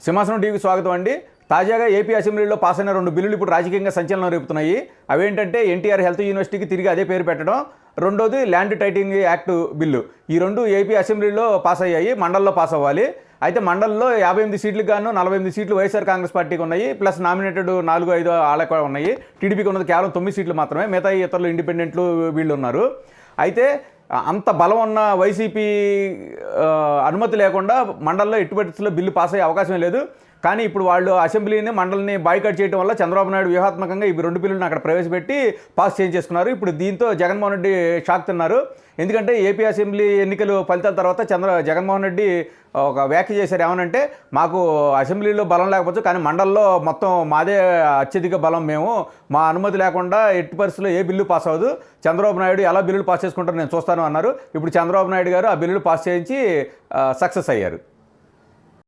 సింహాసనం టీవీకి స్వాగతం అండి. తాజాగా ఏపీ అసెంబ్లీలో పాస్ అయిన 2 బిల్లులు ఇప్పుడు రాజకీయంగా సంచలనం రేపుతున్నాయి. అవేంటంటే ఎన్టీఆర్ హెల్త్ యూనివర్సిటీకి తిరిగి అదే పేరు పెట్టడం, రెండోది ల్యాండ్ టైటిలింగ్ యాక్ట్ బిల్లు. ఈ రెండు ఏపీ అసెంబ్లీలో పాస్ అయ్యాయి, మండలిలో పాస్ అవ్వాలి. అయితే మండలిలో 58 సీట్లకు గాను 48 సీట్లు వైఎస్ఆర్ కాంగ్రెస్ పార్టీకి ఉన్నాయి, ప్లస్ నామినేటెడ్ 4-5 వాళ్ళకు కూడా ఉన్నాయి. టీడీపీకి ఉన్నది కేవలం 9 సీట్లు మాత్రమే, మిగతా ఇతరులు ఇండిపెండెంట్లు వీళ్ళు ఉన్నారు. అయితే అంత బలం ఉన్న వైసీపీ అనుమతి లేకుండా మండలిలో ఎట్టి పరిస్థితుల్లో బిల్లు పాస్ అయ్యే అవకాశం లేదు. కానీ ఇప్పుడు వాళ్ళు అసెంబ్లీని మండలిని బాయ్కాట్ చేయడం వల్ల చంద్రబాబు నాయుడు వ్యూహాత్మకంగా ఈ 2 బిల్లులను అక్కడ ప్రవేశపెట్టి పాస్ చేయించేసుకున్నారు. ఇప్పుడు దీంతో జగన్మోహన్ రెడ్డి షాక్ తిన్నారు. ఎందుకంటే ఏపీ అసెంబ్లీ ఎన్నికలు ఫలితాల తర్వాత జగన్మోహన్ రెడ్డి ఒక వ్యాఖ్య చేశారు. ఏమనంటే, మాకు అసెంబ్లీలో బలం లేకపోవచ్చు కానీ మండలిలో మొత్తం మాదే అత్యధిక బలం, మేము మా అనుమతి లేకుండా ఎట్టి పరిస్థితుల్లో ఏ బిల్లు పాస్ అవ్వదు, చంద్రబాబు నాయుడు ఎలా బిల్లులు పాస్ చేసుకుంటారో నేను చూస్తాను అన్నారు. ఇప్పుడు చంద్రబాబు నాయుడు గారు ఆ బిల్లులు పాస్ చేయించి సక్సెస్ అయ్యారు.